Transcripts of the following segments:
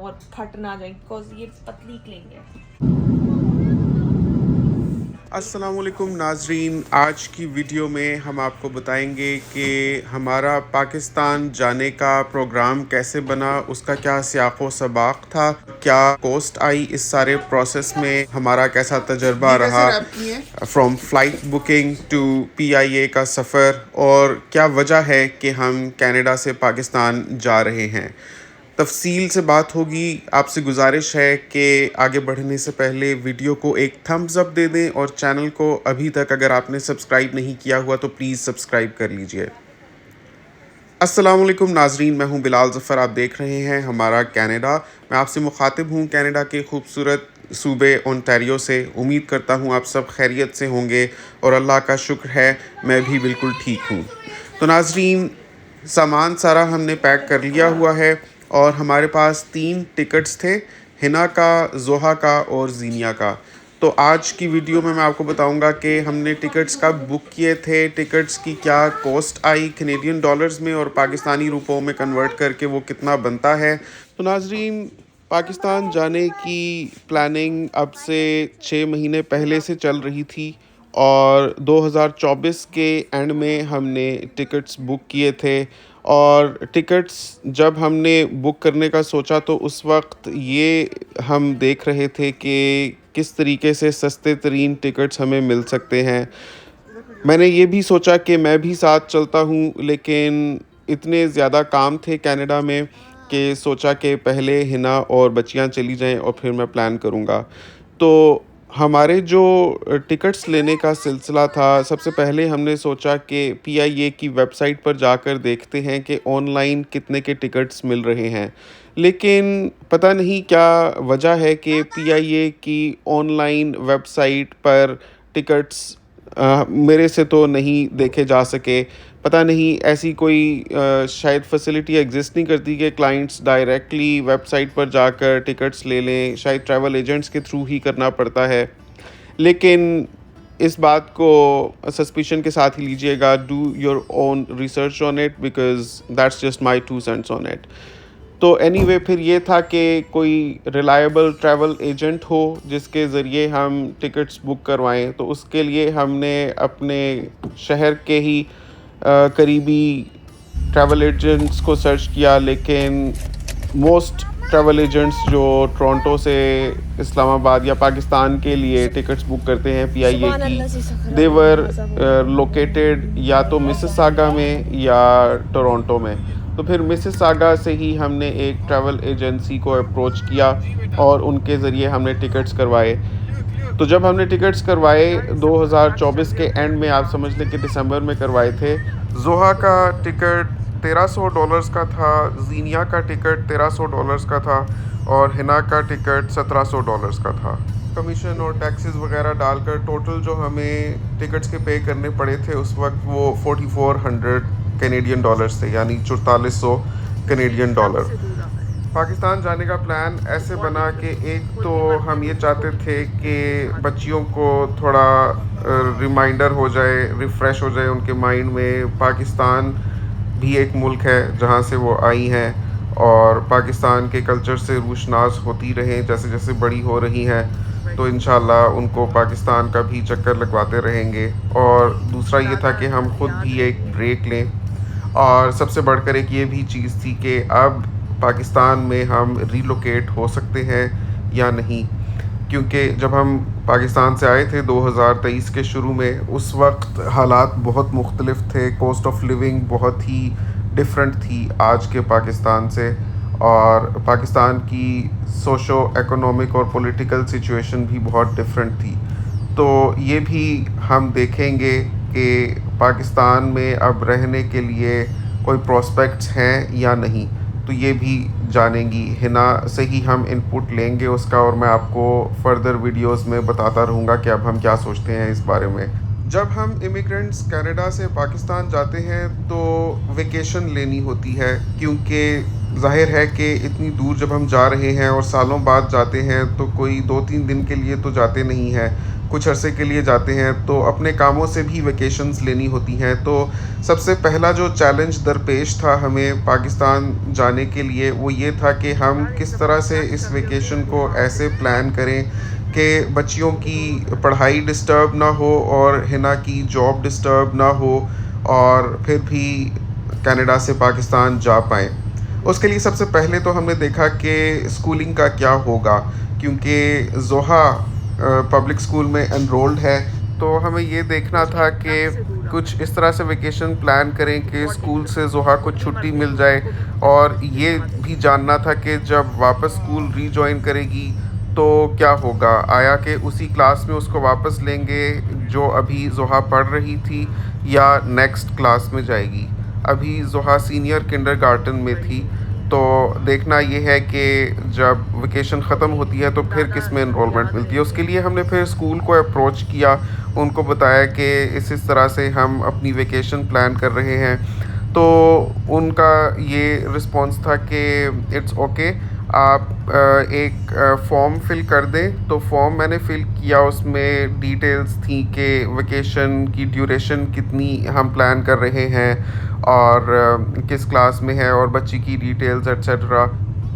और फट ना जाए, बिकॉज ये पतली क्लिंग है। अस्सलामुअलैकुम नाजरीन, आज की वीडियो में हम आपको बताएंगे कि हमारा पाकिस्तान जाने का प्रोग्राम कैसे बना, उसका क्या सियाक़ो सबाक़ था, क्या कॉस्ट आई इस सारे प्रोसेस में, हमारा कैसा तजर्बा रहा from flight booking to PIA का सफ़र, और क्या वजह है कि हम कनाडा से पाकिस्तान जा रहे हैं। तफसील से बात होगी। आपसे गुजारिश है कि आगे बढ़ने से पहले वीडियो को एक थम्स अप दे दें और चैनल को अभी तक अगर आपने सब्सक्राइब नहीं किया हुआ तो प्लीज़ सब्सक्राइब कर लीजिए। अस्सलामुअलैकुम नाजरीन, मैं हूं बिलाल ज़फ़र, आप देख रहे हैं हमारा कनाडा। मैं आपसे मुखातिब हूं कनाडा के खूबसूरत सूबे ओंटारियो से। उम्मीद करता हूं आप सब खैरियत से होंगे और अल्लाह का शुक्र है मैं भी बिल्कुल ठीक हूं। तो नाजरीन, सामान सारा हमने पैक कर लिया हुआ है और हमारे पास 3 टिकट्स थे, हिना का, जोहा का और ज़ीनिया का। तो आज की वीडियो में मैं आपको बताऊंगा कि हमने टिकट्स कब बुक किए थे, टिकट्स की क्या कॉस्ट आई कैनेडियन डॉलर्स में और पाकिस्तानी रुपयों में कन्वर्ट करके वो कितना बनता है। तो नाजरीन, पाकिस्तान जाने की प्लानिंग अब से 6 महीने पहले से चल रही थी और 2024 के एंड में हमने टिकट्स बुक किए थे। और टिकट्स जब हमने बुक करने का सोचा तो उस वक्त ये हम देख रहे थे कि किस तरीके से सस्ते तरीन टिकट्स हमें मिल सकते हैं। मैंने ये भी सोचा कि मैं भी साथ चलता हूँ, लेकिन इतने ज़्यादा काम थे कनाडा में कि सोचा कि पहले हिना और बच्चियाँ चली जाएं और फिर मैं प्लान करूँगा। तो हमारे जो टिकट्स लेने का सिलसिला था, सबसे पहले हमने सोचा कि PIA की वेबसाइट पर जाकर देखते हैं कि ऑनलाइन कितने के टिकट्स मिल रहे हैं। लेकिन पता नहीं क्या वजह है कि PIA की ऑनलाइन वेबसाइट पर टिकट्स मेरे से तो नहीं देखे जा सके। पता नहीं ऐसी कोई शायद फैसिलिटी एग्जिस्ट नहीं करती कि क्लाइंट्स डायरेक्टली वेबसाइट पर जाकर टिकट्स ले लें, शायद ट्रैवल एजेंट्स के थ्रू ही करना पड़ता है। लेकिन इस बात को सस्पिशन के साथ ही लीजिएगा। Do your own research on it because that's just my 2 cents on it. तो एनीवे फिर ये था कि कोई रिलायबल ट्रैवल एजेंट हो जिसके ज़रिए हम टिकट्स बुक करवाएं। तो उसके लिए हमने अपने शहर के ही करीबी ट्रैवल एजेंट्स को सर्च किया, लेकिन मोस्ट ट्रैवल एजेंट्स जो टोरंटो से इस्लामाबाद या पाकिस्तान के लिए टिकट्स बुक करते हैं PIA की, देवर लोकेटेड या तो मिसिसागा में या टोरंटो में। तो फिर मिसिसागा से ही हमने एक ट्रैवल एजेंसी को अप्रोच किया और उनके ज़रिए हमने टिकट्स करवाए। तो जब हमने टिकट्स करवाए 2024 के एंड में, आप समझ लें कि दिसंबर में करवाए थे, जोहा का टिकट $1300 का था, ज़ीनिया का टिकट $1300 का था और हिना का टिकट $1700 का था। कमीशन और टैक्सेस वगैरह डालकर टोटल जो हमें टिकट्स के पे करने पड़े थे उस वक्त वो 4400 कैनेडियन डॉलर्स थे, यानी 4400 कैनेडियन डॉलर। पाकिस्तान जाने का प्लान ऐसे बना कि एक तो हम ये चाहते थे कि बच्चियों को थोड़ा रिमाइंडर हो जाए, रिफ़्रेश हो जाए उनके माइंड में। पाकिस्तान भी एक मुल्क है जहाँ से वो आई हैं और पाकिस्तान के कल्चर से रूशनास होती रहें जैसे जैसे बड़ी हो रही हैं। तो इंशाल्लाह उनको पाकिस्तान का भी चक्कर लगवाते रहेंगे। और दूसरा ये था कि हम ख़ुद भी एक ब्रेक लें। और सबसे बढ़कर एक ये भी चीज़ थी कि अब पाकिस्तान में हम रीलोकेट हो सकते हैं या नहीं, क्योंकि जब हम पाकिस्तान से आए थे 2023 के शुरू में, उस वक्त हालात बहुत मुख्तलिफ थे, कॉस्ट ऑफ लिविंग बहुत ही डिफरेंट थी आज के पाकिस्तान से, और पाकिस्तान की सोशो इकोनॉमिक और पॉलिटिकल सिचुएशन भी बहुत डिफरेंट थी। तो ये भी हम देखेंगे कि पाकिस्तान में अब रहने के लिए कोई प्रॉस्पेक्ट्स हैं या नहीं, तो ये भी जानेंगी। हिना से ही हम इनपुट लेंगे उसका, और मैं आपको फर्दर वीडियोस में बताता रहूँगा कि अब हम क्या सोचते हैं इस बारे में। जब हम इमिग्रेंट्स कनाडा से पाकिस्तान जाते हैं तो वेकेशन लेनी होती है, क्योंकि ज़ाहिर है कि इतनी दूर जब हम जा रहे हैं और सालों बाद जाते हैं तो कोई 2-3 दिन के लिए तो जाते नहीं हैं। कुछ अरसे के लिए जाते हैं तो अपने कामों से भी वेकेशंस लेनी होती हैं। तो सबसे पहला जो चैलेंज दरपेश था हमें पाकिस्तान जाने के लिए वो ये था कि हम किस तरह से इस वेकेशन को ऐसे प्लान करें कि बच्चियों की पढ़ाई डिस्टर्ब ना हो और हिना की जॉब डिस्टर्ब ना हो और फिर भी कनाडा से पाकिस्तान जा पाएँ। उसके लिए सबसे पहले तो हमने देखा कि स्कूलिंग का क्या होगा, क्योंकि ज़ोहा पब्लिक स्कूल में एनरोल्ड है। तो हमें ये देखना था कि कुछ इस तरह से वेकेशन प्लान करें कि स्कूल से ज़ोहा को छुट्टी मिल जाए, और ये भी जानना था कि जब वापस स्कूल रीजॉइन करेगी तो क्या होगा, आया कि उसी क्लास में उसको वापस लेंगे जो अभी ज़ोहा पढ़ रही थी, या नेक्स्ट क्लास में जाएगी। अभी ज़ोहा सीनियर किंडरगार्टन में थी। तो देखना ये है कि जब वेकेशन ख़त्म होती है तो फिर किस में इनरोलमेंट मिलती है। उसके लिए हमने फिर स्कूल को अप्रोच किया, उनको बताया कि इस तरह से हम अपनी वेकेशन प्लान कर रहे हैं। तो उनका ये रिस्पॉन्स था कि इट्स ओके, आप एक फॉर्म फिल कर दें। तो फॉर्म मैंने फिल किया, उसमें डिटेल्स थी कि वेकेशन की ड्यूरेशन कितनी हम प्लान कर रहे हैं और किस क्लास में है और बच्ची की डिटेल्स एट्सेट्रा।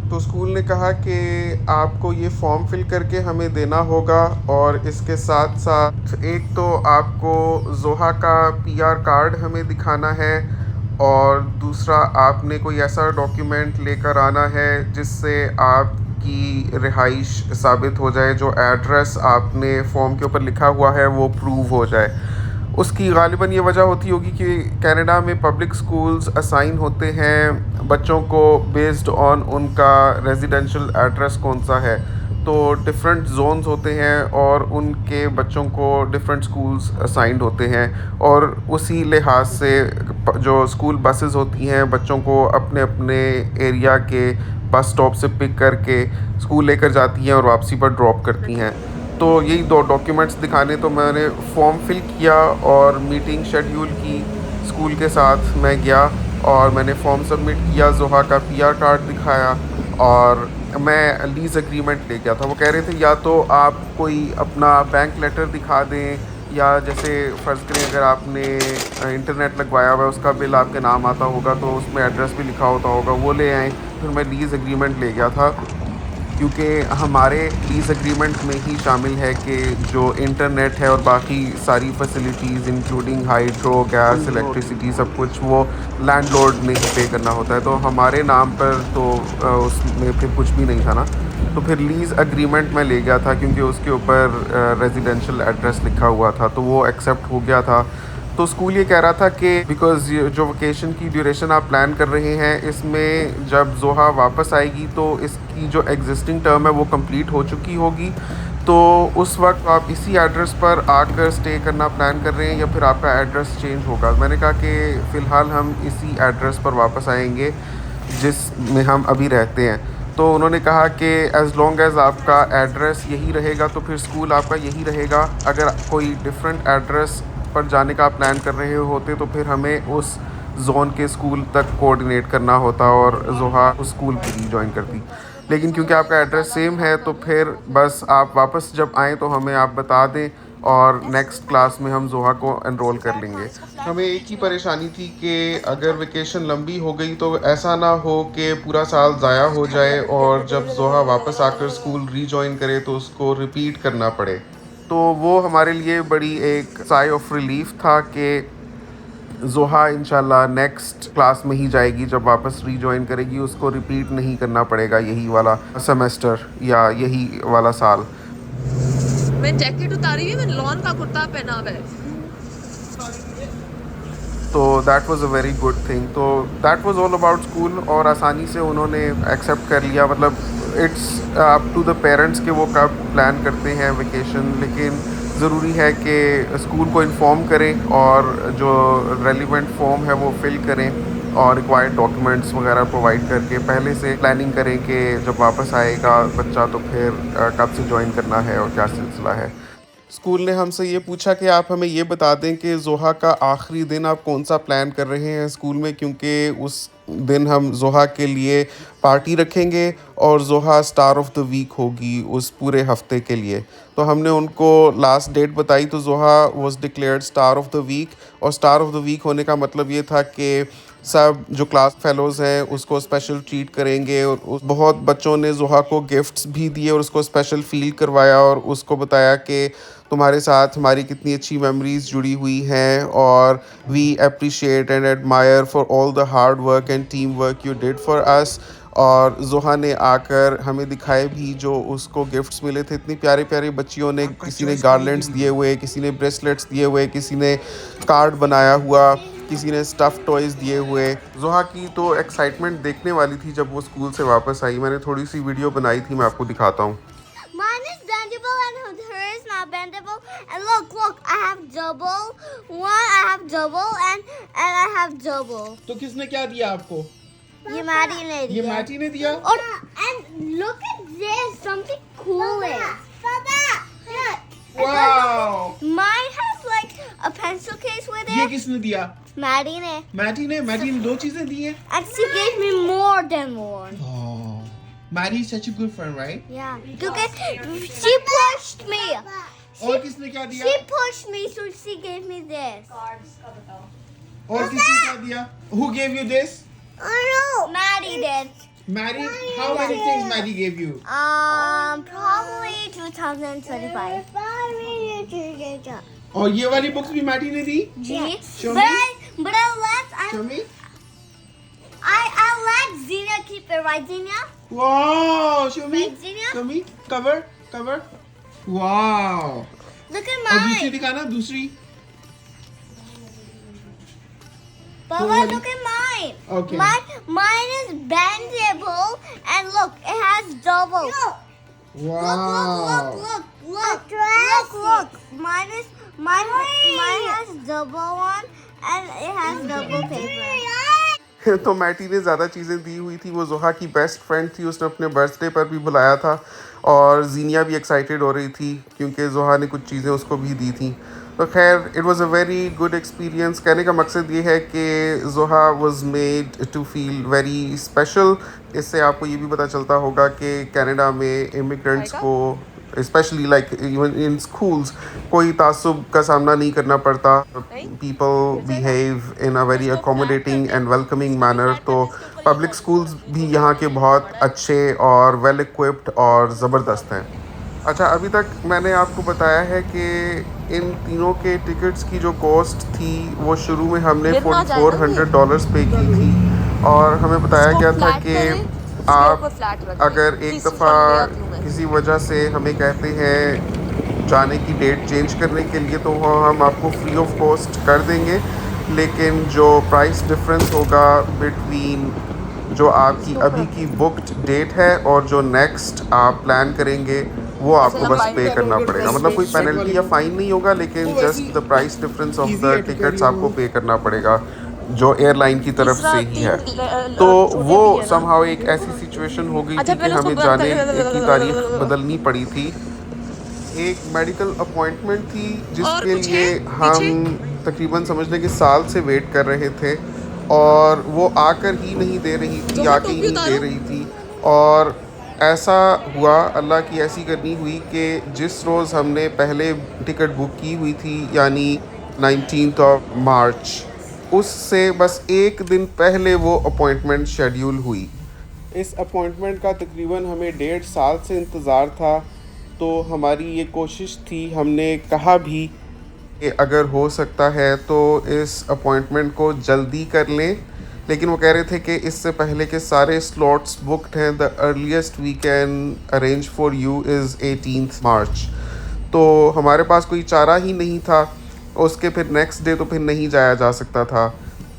तो स्कूल ने कहा कि आपको ये फॉर्म फिल करके हमें देना होगा, और इसके साथ साथ एक तो आपको ज़ोहा का पीआर कार्ड हमें दिखाना है, और दूसरा आपने कोई ऐसा डॉक्यूमेंट लेकर आना है जिससे आपकी रिहाइश साबित हो जाए, जो एड्रेस आपने फ़ॉर्म के ऊपर लिखा हुआ है वो प्रूव हो जाए। उसकी गालिबन ये वजह होती होगी कि कनाडा में पब्लिक स्कूल्स असाइन होते हैं बच्चों को बेस्ड ऑन उनका रेजिडेंशियल एड्रेस कौन सा है। तो डिफरेंट जोन्स होते हैं और उनके बच्चों को डिफरेंट स्कूल्स असाइंड होते हैं, और उसी लिहाज से जो स्कूल बसेस होती हैं बच्चों को अपने अपने एरिया के बस स्टॉप से पिक करके स्कूल लेकर जाती हैं और वापसी पर ड्रॉप करती हैं। तो यही दो डॉक्यूमेंट्स दिखाने, तो मैंने फॉर्म फिल किया और मीटिंग शेड्यूल की स्कूल के साथ। मैं गया और मैंने फॉर्म सबमिट किया, ज़ोहा का पीआर कार्ड दिखाया, और मैं लीज़ एग्रीमेंट ले गया था। वो कह रहे थे या तो आप कोई अपना बैंक लेटर दिखा दें, या जैसे फ़र्ज़ करें अगर आपने इंटरनेट लगवाया हुआ है उसका बिल आपके नाम आता होगा तो उसमें एड्रेस भी लिखा होता होगा, वो ले आएँ। फिर मैं लीज़ एग्रीमेंट ले गया था, क्योंकि हमारे लीज़ एग्रीमेंट में ही शामिल है कि जो इंटरनेट है और बाकी सारी facilities including hydro, gas, electricity, सब कुछ वो लैंडलॉर्ड ने ही पे करना होता है। तो हमारे नाम पर तो उसमें फिर कुछ भी नहीं था ना। तो फिर लीज़ एग्रीमेंट मैं ले गया था क्योंकि उसके ऊपर रेजिडेंशियल एड्रेस लिखा हुआ था, तो वो एक्सेप्ट हो गया था। तो स्कूल ये कह रहा था कि बिकॉज़ जो वेकेशन की ड्यूरेशन आप प्लान कर रहे हैं, इसमें जब ज़ोहा वापस आएगी तो इसकी जो एग्जिस्टिंग टर्म है वो कंप्लीट हो चुकी होगी। तो उस वक्त आप इसी एड्रेस पर आकर स्टे करना प्लान कर रहे हैं या फिर आपका एड्रेस चेंज होगा। मैंने कहा कि फ़िलहाल हम इसी एड्रेस पर वापस आएंगे जिसमें हम अभी रहते हैं। तो उन्होंने कहा कि एज़ लॉन्ग एज़ आपका एड्रेस यही रहेगा तो फिर स्कूल आपका यही रहेगा। अगर कोई डिफरेंट एड्रेस पर जाने का प्लान कर रहे होते तो फिर हमें उस जोन के स्कूल तक कोऑर्डिनेट करना होता और ज़ोहा उस स्कूल की रीजॉइन करती। लेकिन क्योंकि आपका एड्रेस सेम है तो फिर बस आप वापस जब आएँ तो हमें आप बता दें और नेक्स्ट क्लास में हम ज़ोहा को एनरोल कर लेंगे। हमें एक ही परेशानी थी कि अगर वेकेशन लंबी हो गई तो ऐसा ना हो कि पूरा साल ज़ाया हो जाए और जब ज़ोहा वापस आकर स्कूल रीजॉइन करे तो उसको रिपीट करना पड़े। तो वो हमारे लिए बड़ी एक साई ऑफ रिलीफ था कि ज़ोहा इंशाल्लाह नेक्स्ट क्लास में ही जाएगी, जब वापस रीजॉइन करेगी उसको रिपीट नहीं करना पड़ेगा यही वाला सेमेस्टर या यही वाला साल। मैं जैकेट उतारी हुई, मैंने लॉन का कुर्ता पहना हुआ है। तो that was a very good thing. तो that was all about school, और आसानी से उन्होंने एक्सेप्ट कर लिया। मतलब it's up to the parents कि वो कब प्लान करते हैं वेकेशन, लेकिन ज़रूरी है कि स्कूल को इन्फॉर्म करें और जो रेलिवेंट फॉर्म है वो फिल करें और रिक्वायर्ड डॉक्यूमेंट्स वगैरह प्रोवाइड करके पहले से प्लानिंग करें कि जब वापस आएगा बच्चा तो फिर कब से ज्वाइन करना है और क्या सिलसिला है। स्कूल ने हमसे ये पूछा कि आप हमें ये बता दें कि ज़ोहा का आखिरी दिन आप कौन सा प्लान कर रहे हैं स्कूल में, क्योंकि उस दिन हम ज़ोहा के लिए पार्टी रखेंगे और ज़ोहा स्टार ऑफ द वीक होगी उस पूरे हफ्ते के लिए। तो हमने उनको लास्ट डेट बताई तो Zoha was declared star of the week. और स्टार ऑफ द वीक होने का मतलब ये था कि सब जो क्लास फेलोज़ हैं उसको स्पेशल ट्रीट करेंगे, और बहुत बच्चों ने ज़ोहा को गिफ्ट्स भी दिए और उसको स्पेशल फ़ील करवाया और उसको बताया कि तुम्हारे साथ हमारी कितनी अच्छी मेमोरीज़ जुड़ी हुई हैं, और we appreciate and admire for all the hard work and team work you did for us. और ज़ोहा ने आकर हमें दिखाए भी जो उसको गिफ्ट्स मिले थे, इतनी प्यारे प्यारे बच्चियों ने, किसी ने गार्लैंड्स दिए हुए, किसी ने ब्रेसलेट्स दिए हुए, किसी ने कार्ड बनाया हुआ, किसी ने स्टफ़ टॉयज़ दिए हुए। ज़ोहा की तो एक्साइटमेंट देखने वाली थी जब वो स्कूल से वापस आई। मैंने थोड़ी सी वीडियो बनाई थी, मैं आपको दिखाता हूँ। Mine is bendable and her is not bendable. And look, I have double. One, I have double and I have double. तो किसने क्या दिया आपको? ये मैडी ने ये दिया। मैटी ने दिया? और and look at this, something cool is. Wow! Mine has like a pencil case with ये it. किसने दिया? Maddie ने. मैटी ने 2 चीजें दी हैं। And she gave me more than one. Oh, Maddie is such a good friend, right? Yeah. Because she pushed me. और किसने क्या दिया? She pushed me, so she gave me this. और किसने क्या दिया? Who gave you this? Oh no. Maddie did. Maddie? How many things Maddie gave you? Probably 2025. और ये वाली बुक्स भी मैटी ने दी? G. Show But I let Show me. I let Xenia keep it, right, Xenia? Wow! Show me. Right, Xenia? Show me. Cover. Wow! Look at और दूसरी mine. दिखाना, दूसरी. Baba, look at mine. Okay. Mine is bendable, and look, it has double. Wow! Look. Mine has double one, and it has double paper. तो मैटी ने ज़्यादा चीज़ें दी हुई थी। वो ज़ोहा की बेस्ट फ्रेंड थी, उसने अपने बर्थडे पर भी बुलाया था, और जीनिया भी एक्साइटेड हो रही थी क्योंकि ज़ोहा ने कुछ चीज़ें उसको भी दी थी। तो खैर, it was a very good experience. कहने का मकसद ये है कि Zoha was made to feel very special. इससे आपको ये भी पता चलता होगा कि कनाडा में इमिग्रेंट्स को, specially like even in schools, कोई तासुब का सामना नहीं करना पड़ता। People behave in a very accommodating and welcoming manner. तो पब्लिक स्कूल्स भी यहाँ के बहुत अच्छे और वेल इक्विप्ड और ज़बरदस्त हैं। अच्छा, अभी तक मैंने आपको बताया है कि इन तीनों के टिकट्स की जो कॉस्ट थी वो शुरू में हमने $4,400 पे की थी, और हमें बताया गया था कि आप अगर एक दफ़ा किसी वजह से हमें कहते हैं जाने की डेट चेंज करने के लिए तो हम आपको फ्री ऑफ कॉस्ट कर देंगे, लेकिन जो प्राइस डिफरेंस होगा बिटवीन जो आपकी अभी की बुक्ड डेट है और जो नेक्स्ट आप प्लान करेंगे वो आपको बस पे करना पड़ेगा। मतलब कोई पेनल्टी या फ़ाइन नहीं होगा, लेकिन just the price difference of the tickets आपको पे करना पड़ेगा जो एयरलाइन की तरफ से ही है। तो वो समहाउ एक ऐसी सिचुएशन हो गई थी कि हमें जाने की तारीख बदलनी पड़ी थी। एक मेडिकल अपॉइंटमेंट थी जिसके लिए हम तकरीबन समझ लें कि साल से वेट कर रहे थे, और वो आकर ही नहीं दे रही थी, आके ही नहीं दे रही थी। और ऐसा हुआ, अल्लाह की ऐसी करनी हुई कि जिस रोज़ हमने पहले टिकट बुक की हुई थी, यानी 19 मार्च, उससे बस एक दिन पहले वो अपॉइंटमेंट शेड्यूल हुई। इस अपॉइंटमेंट का तकरीबन हमें 1.5 साल से इंतज़ार था। तो हमारी ये कोशिश थी, हमने कहा भी कि अगर हो सकता है तो इस अपॉइंटमेंट को जल्दी कर लें, लेकिन वो कह रहे थे कि इससे पहले के सारे स्लॉट्स बुकड हैं। The earliest we can arrange for you is 18 March. तो हमारे पास कोई चारा ही नहीं था, उसके फिर नेक्स्ट डे तो फिर नहीं जाया जा सकता था।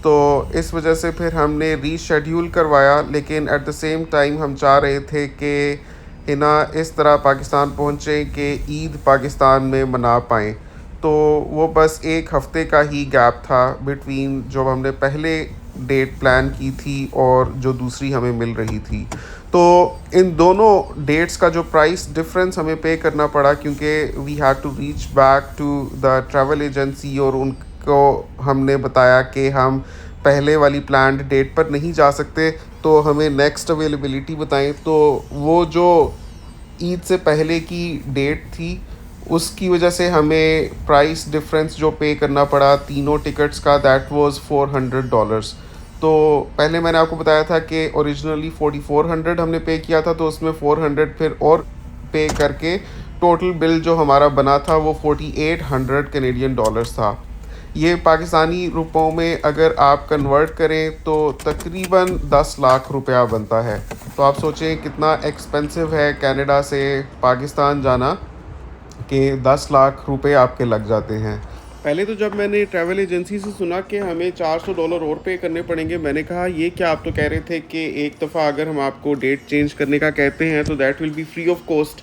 तो इस वजह से फिर हमने रीशेड्यूल करवाया, लेकिन एट द सेम टाइम हम चाह रहे थे कि हिना इस तरह पाकिस्तान पहुँचे कि ईद पाकिस्तान में मना पाएँ। तो वो बस एक हफ़्ते का ही गैप था बिटवीन जो हमने पहले डेट प्लान की थी और जो दूसरी हमें मिल रही थी। तो इन दोनों डेट्स का जो प्राइस डिफरेंस हमें पे करना पड़ा, क्योंकि we had to reach back to the travel agency और उनको हमने बताया कि हम पहले वाली प्लान्ड डेट पर नहीं जा सकते, तो हमें नेक्स्ट अवेलेबिलिटी बताएं। तो वो जो ईद से पहले की डेट थी उसकी वजह से हमें प्राइस डिफरेंस जो पे करना पड़ा तीनों टिकट्स का, दैट वाज $400। तो पहले मैंने आपको बताया था कि ओरिजिनली 4400 हमने पे किया था, तो उसमें 400 फिर और पे करके टोटल बिल जो हमारा बना था वो 4800 कैनेडियन डॉलर्स था। ये पाकिस्तानी रुपयों में अगर आप कन्वर्ट करें तो तकरीबन 10 लाख रुपया बनता है। तो आप सोचें कितना एक्सपेंसिव है कनाडा से पाकिस्तान जाना, कि 10 लाख रुपए आपके लग जाते हैं। पहले तो जब मैंने ट्रैवल एजेंसी से सुना कि हमें $400 और पे करने पड़ेंगे, मैंने कहा ये क्या, आप तो कह रहे थे कि एक दफ़ा अगर हम आपको डेट चेंज करने का कहते हैं तो that will be free of cost.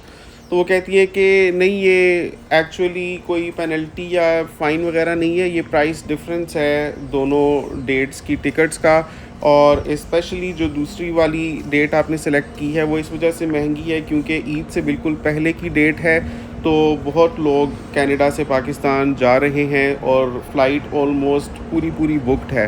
तो वो कहती है कि नहीं, ये एक्चुअली कोई पेनल्टी या फ़ाइन वगैरह नहीं है, ये प्राइस डिफरेंस है दोनों डेट्स की टिकट्स का। और स्पेशली जो दूसरी वाली डेट आपने सेलेक्ट की है वो इस वजह से महंगी है क्योंकि ईद से बिल्कुल पहले की डेट है। तो बहुत लोग कनाडा से पाकिस्तान जा रहे हैं और फ़्लाइट ऑलमोस्ट पूरी बुकड है।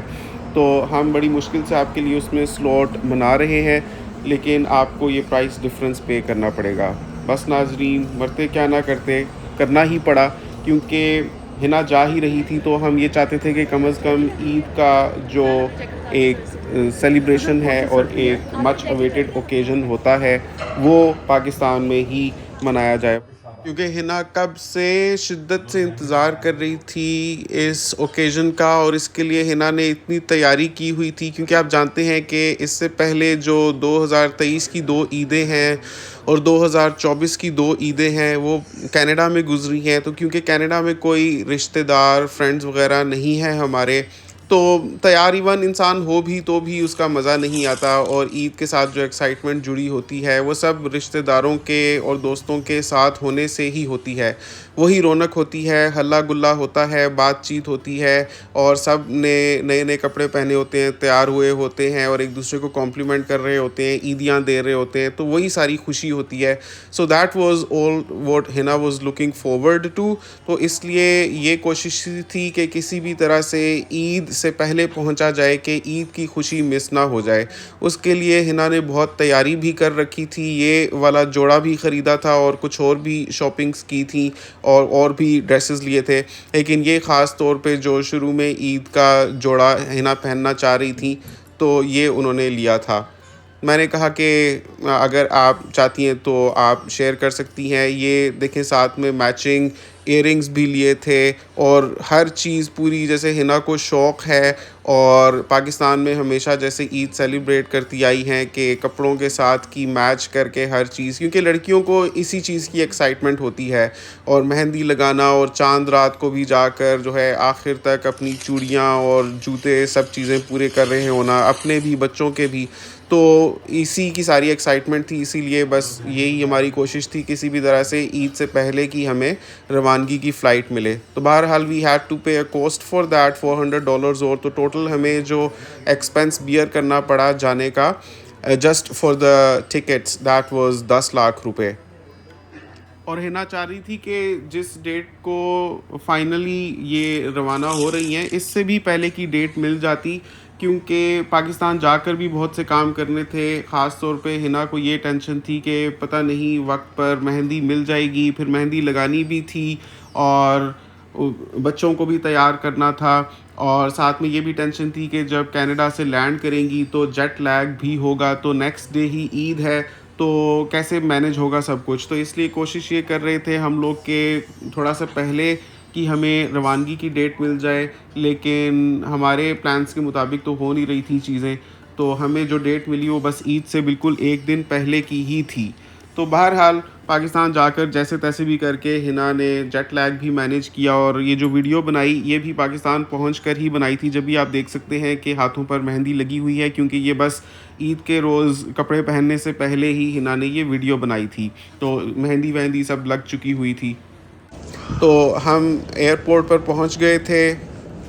तो हम बड़ी मुश्किल से आपके लिए उसमें स्लॉट बना रहे हैं, लेकिन आपको ये प्राइस डिफरेंस पे करना पड़ेगा। बस नाजरीन, मरते क्या ना करते, करना ही पड़ा क्योंकि हिना जा ही रही थी। तो हम ये चाहते थे कि कम से कम ईद का जो एक सेलिब्रेशन है और एक मच अवेटेड ओकेज़न होता है वो पाकिस्तान में ही मनाया जाए, क्योंकि हिना कब से शिद्दत से इंतज़ार कर रही थी इस ओकेज़न का। और इसके लिए हिना ने इतनी तैयारी की हुई थी, क्योंकि आप जानते हैं कि इससे पहले जो 2023 की 2 ईदें हैं और 2024 की 2 ईदें हैं वो कनाडा में गुजरी हैं। तो क्योंकि कनाडा में कोई रिश्तेदार फ्रेंड्स वगैरह नहीं है हमारे, तो तैयार इवन इंसान हो भी तो भी उसका मज़ा नहीं आता। और ईद के साथ जो एक्साइटमेंट जुड़ी होती है वो सब रिश्तेदारों के और दोस्तों के साथ होने से ही होती है। वही रौनक होती है, हल्ला गुल्ला होता है, बातचीत होती है और सब ने नए नए कपड़े पहने होते हैं, तैयार हुए होते हैं और एक दूसरे को कॉम्प्लीमेंट कर रहे होते हैं, ईदियाँ दे रहे होते हैं। तो वही सारी खुशी होती है। So that was all what Hina was looking forward to. तो इसलिए ये कोशिश थी कि किसी भी तरह से ईद से पहले पहुंचा जाए कि ईद की खुशी मिस ना हो जाए। उसके लिए हिना ने बहुत तैयारी भी कर रखी थी, ये वाला जोड़ा भी ख़रीदा था और कुछ और भी शॉपिंग्स की थी और भी ड्रेसेस लिए थे। लेकिन ये ख़ास तौर पे जो शुरू में ईद का जोड़ा हिना पहनना चाह रही थी तो ये उन्होंने लिया था। मैंने कहा कि अगर आप चाहती हैं तो आप शेयर कर सकती हैं। ये देखें, साथ में मैचिंग इयररिंग्स भी लिए थे और हर चीज़ पूरी, जैसे हिना को शौक़ है और पाकिस्तान में हमेशा जैसे ईद सेलिब्रेट करती आई हैं कि कपड़ों के साथ की मैच करके हर चीज़, क्योंकि लड़कियों को इसी चीज़ की एक्साइटमेंट होती है। और मेहंदी लगाना और चांद रात को भी जाकर जो है आखिर तक अपनी चूड़ियाँ और जूते सब चीज़ें पूरे कर रहे होना, अपने भी बच्चों के भी। तो इसी की सारी एक्साइटमेंट थी, इसीलिए बस यही हमारी कोशिश थी किसी भी तरह से ईद से पहले की हमें रवानगी की फ़्लाइट मिले। तो बहरहाल वी हैड टू पे अ कॉस्ट फॉर दैट $400 और तो टोटल हमें जो एक्सपेंस बियर करना पड़ा जाने का just for the tickets that was 10 lakh रुपए। और हिना चाह रही थी कि जिस डेट को फाइनली ये रवाना हो रही हैं इससे भी पहले की डेट मिल जाती, क्योंकि पाकिस्तान जाकर भी बहुत से काम करने थे। ख़ास तौर पे हिना को ये टेंशन थी कि पता नहीं वक्त पर मेहंदी मिल जाएगी, फिर मेहंदी लगानी भी थी और बच्चों को भी तैयार करना था। और साथ में ये भी टेंशन थी कि जब कनाडा से लैंड करेंगी तो जेट लैग भी होगा, तो नेक्स्ट डे ही ईद है, तो कैसे मैनेज होगा सब कुछ। तो इसलिए कोशिश ये कर रहे थे हम लोग के थोड़ा सा पहले कि हमें रवानगी की डेट मिल जाए, लेकिन हमारे प्लान्स के मुताबिक तो हो नहीं रही थी चीज़ें। तो हमें जो डेट मिली वो बस ईद से बिल्कुल एक दिन पहले की ही थी। तो बहरहाल पाकिस्तान जाकर जैसे तैसे भी करके हिना ने जेट लैग भी मैनेज किया और ये जो वीडियो बनाई ये भी पाकिस्तान पहुंच कर ही बनाई थी। जब भी आप देख सकते हैं कि हाथों पर मेहंदी लगी हुई है, क्योंकि ये बस ईद के रोज़ कपड़े पहनने से पहले ही हिना ने ये वीडियो बनाई थी। तो मेहंदी वहंदी सब लग चुकी हुई थी। तो हम एयरपोर्ट पर पहुंच गए थे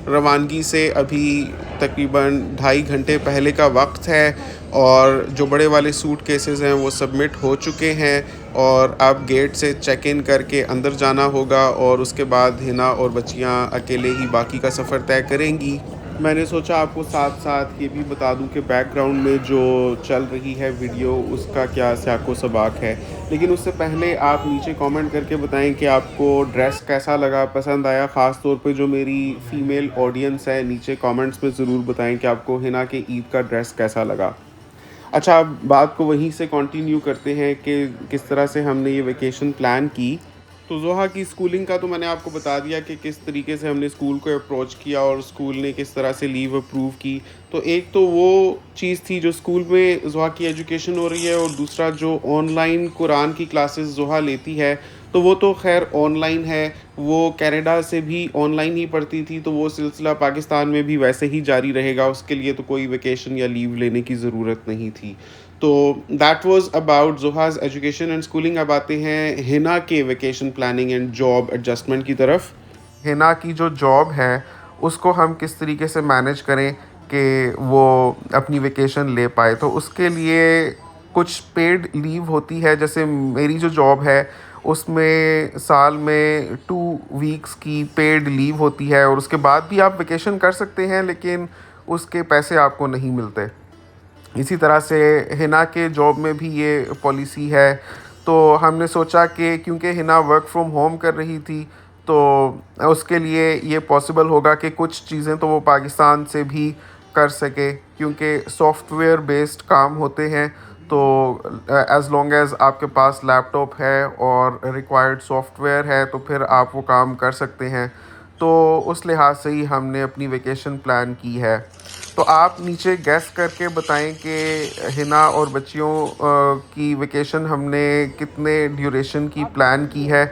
रवानगी से अभी तकरीबन 2.5 घंटे पहले का वक्त है और जो बड़े वाले सूट केसेस हैं वो सबमिट हो चुके हैं और अब गेट से चेक इन करके अंदर जाना होगा और उसके बाद हिना और बच्चियां अकेले ही बाकी का सफ़र तय करेंगी। मैंने सोचा आपको साथ साथ ये भी बता दूं कि बैकग्राउंड में जो चल रही है वीडियो उसका क्या स्याको सबाक है, लेकिन उससे पहले आप नीचे कमेंट करके बताएं कि आपको ड्रेस कैसा लगा, पसंद आया। ख़ास तौर पे जो मेरी फ़ीमेल ऑडियंस है नीचे कमेंट्स में ज़रूर बताएं कि आपको हिना के ईद का ड्रेस कैसा लगा। अच्छा, अब बात को वहीं से कंटिन्यू करते हैं कि किस तरह से हमने ये वेकेशन प्लान की। तो ज़ोहा की स्कूलिंग का तो मैंने आपको बता दिया कि किस तरीके से हमने स्कूल को अप्रोच किया और स्कूल ने किस तरह से लीव अप्रूव की। तो एक तो वो चीज़ थी जो स्कूल में ज़ोहा की एजुकेशन हो रही है और दूसरा जो ऑनलाइन कुरान की क्लासेस ज़ोहा लेती है तो वो तो खैर ऑनलाइन है। वो कनाडा से भी ऑनलाइन ही पढ़ती थी तो वो सिलसिला पाकिस्तान में भी वैसे ही जारी रहेगा, उसके लिए तो कोई वेकेशन या लीव लेने की ज़रूरत नहीं थी। तो that was about Zoha's education and schooling. अब आते हैं हिना के vacation planning and job adjustment की तरफ। हिना की जो जॉब है उसको हम किस तरीके से मैनेज करें कि वो अपनी वेकेशन ले पाए। तो उसके लिए कुछ पेड लीव होती है, जैसे मेरी जो जॉब है उसमें साल में 2 वीक्स की पेड लीव होती है और उसके बाद भी आप वेकेशन कर सकते हैं लेकिन उसके पैसे आपको नहीं मिलते। इसी तरह से हिना के जॉब में भी ये पॉलिसी है। तो हमने सोचा कि क्योंकि हिना वर्क फ्रॉम होम कर रही थी तो उसके लिए ये पॉसिबल होगा कि कुछ चीज़ें तो वो पाकिस्तान से भी कर सके, क्योंकि सॉफ्टवेयर बेस्ड काम होते हैं। तो एज़ लॉन्ग एज़ आपके पास लैपटॉप है और रिक्वायर्ड सॉफ्टवेयर है तो फिर आप वो काम कर सकते हैं। तो उस लिहाज से ही हमने अपनी वेकेशन प्लान की है। तो आप नीचे गैस करके बताएं कि हिना और बच्चियों की वेकेशन हमने कितने ड्यूरेशन की प्लान की है।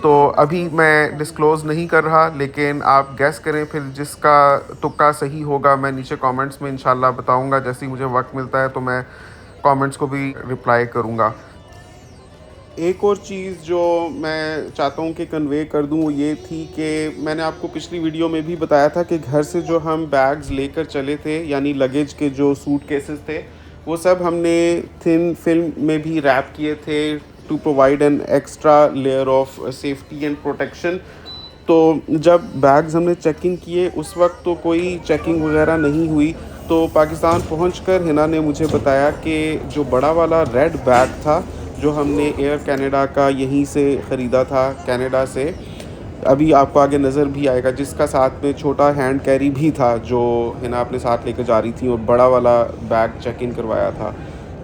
तो अभी मैं डिस्क्लोज़ नहीं कर रहा, लेकिन आप गैस करें, फिर जिसका तुक्का सही होगा मैं नीचे कमेंट्स में इंशाल्लाह बताऊंगा। जैसे ही मुझे वक्त मिलता है तो मैं कमेंट्स को भी रिप्लाई करूंगा। एक और चीज़ जो मैं चाहता हूँ कि कन्वे कर दूँ वो ये थी कि मैंने आपको पिछली वीडियो में भी बताया था कि घर से जो हम बैग्स लेकर चले थे, यानी लगेज के जो सूट केसेस थे, वो सब हमने थिन फिल्म में भी रैप किए थे to provide an extra layer of safety and protection. तो जब बैग्स हमने चेक इन किए उस वक्त तो कोई चेकिंग वगैरह नहीं हुई। तो पाकिस्तान पहुंचकर हिना ने मुझे बताया कि जो बड़ा वाला रेड बैग था जो हमने एयर कनाडा का यहीं से ख़रीदा था, कनाडा से, अभी आपको आगे नज़र भी आएगा, जिसका साथ में छोटा हैंड कैरी भी था जो हिना अपने साथ लेकर जा रही थी और बड़ा वाला बैग चेक इन करवाया था।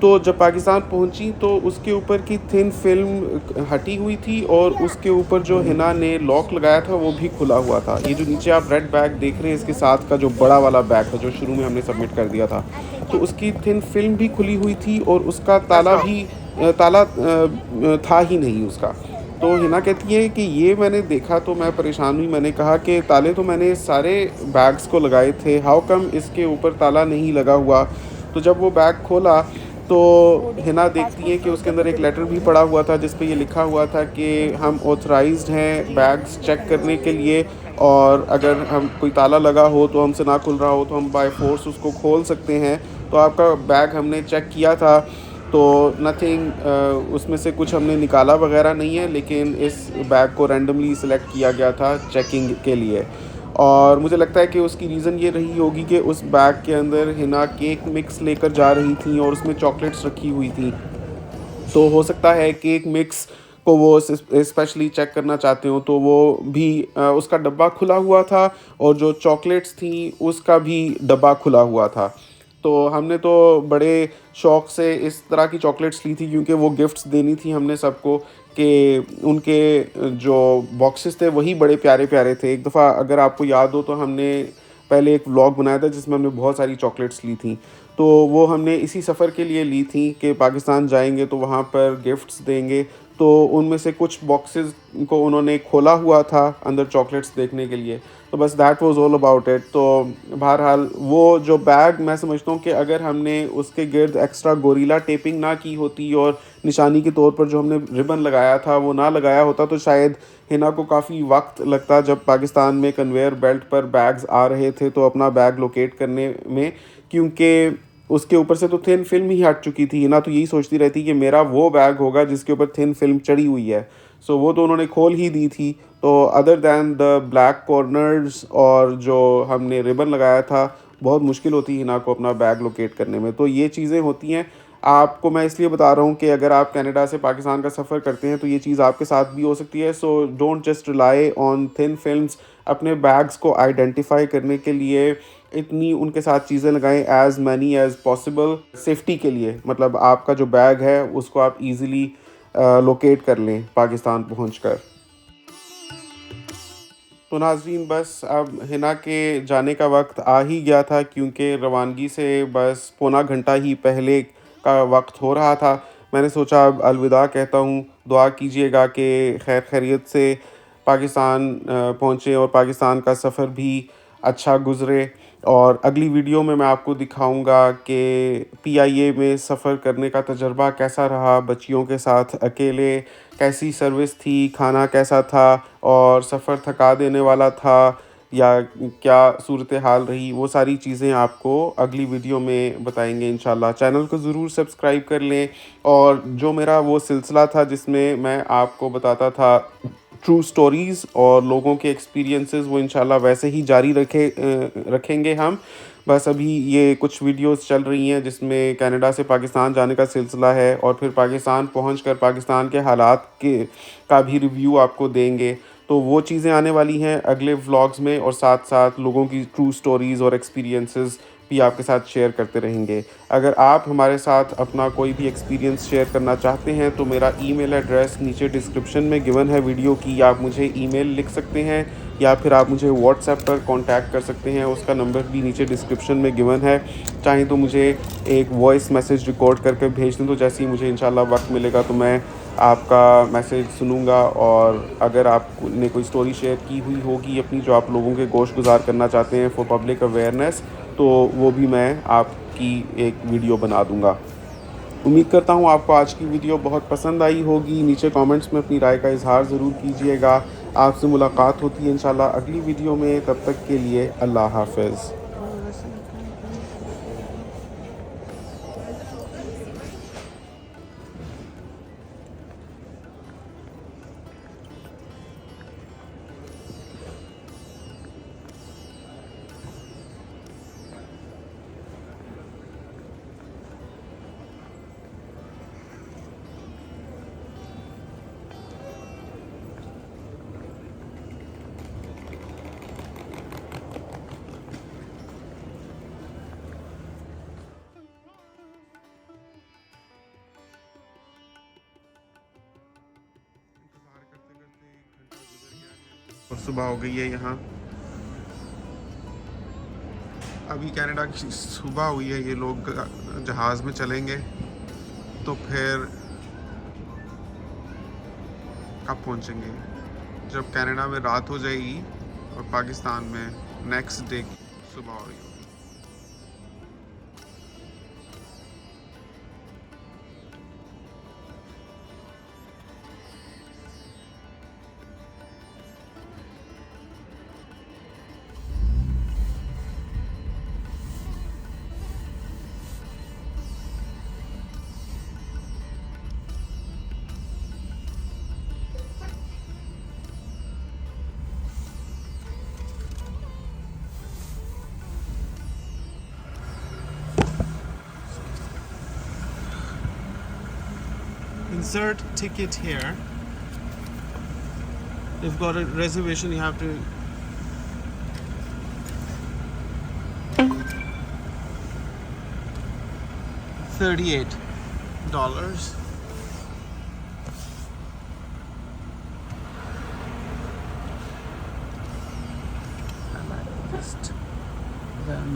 तो जब पाकिस्तान पहुंची तो उसके ऊपर की थिन फिल्म हटी हुई थी और उसके ऊपर जो हिना ने लॉक लगाया था वो भी खुला हुआ था। ये जो नीचे आप रेड बैग देख रहे हैं इसके साथ का जो बड़ा वाला बैग था जो शुरू में हमने सबमिट कर दिया था, तो उसकी थिन फिल्म भी खुली हुई थी और उसका ताला था ही नहीं उसका। तो हिना कहती है कि ये मैंने देखा तो मैं परेशान हुई। मैंने कहा कि ताले तो मैंने सारे बैग्स को लगाए थे, हाउ कम इसके ऊपर ताला नहीं लगा हुआ। तो जब वो बैग खोला तो हिना देखती है कि उसके अंदर एक लेटर भी पड़ा हुआ था जिस पे ये लिखा हुआ था कि हम ऑथराइज्ड हैं बैग्स चेक करने के लिए, और अगर हम कोई ताला लगा हो तो हमसे ना खुल रहा हो तो हम बाय फोर्स उसको खोल सकते हैं। तो आपका बैग हमने चेक किया था तो नथिंग उसमें से कुछ हमने निकाला वगैरह नहीं है, लेकिन इस बैग को रैंडमली सिलेक्ट किया गया था चेकिंग के लिए। और मुझे लगता है कि उसकी रीज़न ये रही होगी कि उस बैग के अंदर हिना केक मिक्स लेकर जा रही थी और उसमें चॉकलेट्स रखी हुई थी। तो हो सकता है केक मिक्स को वो स्पेशली चेक करना चाहते हो तो वो भी उसका डब्बा खुला हुआ था और जो चॉकलेट्स थी उसका भी डब्बा खुला हुआ था। तो हमने तो बड़े शौक़ से इस तरह की चॉकलेट्स ली थी क्योंकि वो गिफ्ट्स देनी थी हमने सबको, कि उनके जो बॉक्सेस थे वही बड़े प्यारे प्यारे थे। एक दफ़ा अगर आपको याद हो तो हमने पहले एक व्लॉग बनाया था जिसमें हमने बहुत सारी चॉकलेट्स ली थी। तो वो हमने इसी सफ़र के लिए ली थी कि पाकिस्तान जाएंगे तो वहाँ पर गिफ्ट्स देंगे। तो उनमें से कुछ बॉक्सेस को उन्होंने खोला हुआ था अंदर चॉकलेट्स देखने के लिए। तो बस that was all about it. तो बहरहाल वो जो बैग, मैं समझता हूँ कि अगर हमने उसके गिर्द एक्स्ट्रा गोरिल्ला टेपिंग ना की होती और निशानी के तौर पर जो हमने रिबन लगाया था वो ना लगाया होता, तो शायद हिना को काफ़ी वक्त लगता जब पाकिस्तान में कन्वेयर बेल्ट पर बैग्स आ रहे थे तो अपना बैग लोकेट करने में, क्योंकि उसके ऊपर से तो थिन फिल्म ही हट चुकी थी। हिना तो यही सोचती रहती कि मेरा वो बैग होगा जिसके ऊपर थिन फिल्म चढ़ी हुई है। सो वो तो उन्होंने खोल ही दी थी। तो other than the black corners और जो हमने रिबन लगाया था, बहुत मुश्किल होती है हिना को अपना बैग लोकेट करने में। तो ये चीज़ें होती हैं। आपको मैं इसलिए बता रहा हूँ कि अगर आप कनाडा से पाकिस्तान का सफ़र करते हैं तो ये चीज़ आपके साथ भी हो सकती है। So don't just rely on thin films. अपने बैग्स को आइडेंटिफाई करने के लिए इतनी उनके साथ चीज़ें लगाएं as many as possible, safety के लिए। मतलब आपका जो बैग है उसको आप इजीली लोकेट कर लें पाकिस्तान पहुंचकर। तो नाज़रीन, बस अब हिना के जाने का वक्त आ ही गया था, क्योंकि रवानगी से बस पौना घंटा ही पहले का वक्त हो रहा था। मैंने सोचा अब अलविदा कहता हूँ। दुआ कीजिएगा कि खैर खैरियत से पाकिस्तान पहुँचें और पाकिस्तान का सफ़र भी अच्छा गुज़रे। और अगली वीडियो में मैं आपको दिखाऊंगा कि PIA में सफ़र करने का तजर्बा कैसा रहा, बच्चियों के साथ अकेले कैसी सर्विस थी, खाना कैसा था और सफ़र थका देने वाला था या क्या सूरत हाल रही। वो सारी चीज़ें आपको अगली वीडियो में बताएंगे इंशाल्लाह। चैनल को ज़रूर सब्सक्राइब कर लें। और जो मेरा वो सिलसिला था जिसमें मैं आपको बताता था ट्रू स्टोरीज़ और लोगों के एक्सपीरियंसेस, वो इंशाल्लाह वैसे ही जारी रखेंगे हम। बस अभी ये कुछ वीडियोस चल रही हैं जिसमें कनाडा से पाकिस्तान जाने का सिलसिला है, और फिर पाकिस्तान पहुंचकर पाकिस्तान के हालात का भी रिव्यू आपको देंगे। तो वो चीज़ें आने वाली हैं अगले व्लॉग्स में, और साथ साथ लोगों की ट्रू स्टोरीज़ और एक्सपीरियंसेस भी आपके साथ शेयर करते रहेंगे। अगर आप हमारे साथ अपना कोई भी एक्सपीरियंस शेयर करना चाहते हैं तो मेरा ईमेल एड्रेस नीचे डिस्क्रिप्शन में गिवन है वीडियो की। आप मुझे ईमेल लिख सकते हैं या फिर आप मुझे व्हाट्सएप पर कांटेक्ट कर सकते हैं, उसका नंबर भी नीचे डिस्क्रिप्शन में गिवन है। चाहें तो मुझे एक वॉइस मैसेज रिकॉर्ड करके भेज दें, तो जैसे ही मुझे इंशाल्लाह वक्त मिलेगा तो मैं आपका मैसेज सुनूंगा। और अगर आपने कोई स्टोरी शेयर की हुई होगी अपनी जो आप लोगों के गोश गुजार करना चाहते हैं फॉर पब्लिक अवेयरनेस, तो वो भी मैं आपकी एक वीडियो बना दूंगा। उम्मीद करता हूँ आपको आज की वीडियो बहुत पसंद आई होगी। नीचे कमेंट्स में अपनी राय का इजहार ज़रूर कीजिएगा। आपसे मुलाकात होती है इंशाल्लाह अगली वीडियो में। तब तक के लिए अल्लाह हाफ़िज़। और सुबह हो गई है यहाँ। अभी कनाडा की सुबह हुई है। ये लोग जहाज़ में चलेंगे तो फिर कब पहुँचेंगे? जब कनाडा में रात हो जाएगी और पाकिस्तान में नेक्स्ट डे की सुबह हो रही होगी। Insert ticket here. If you've got a reservation, you have to $38. And I just then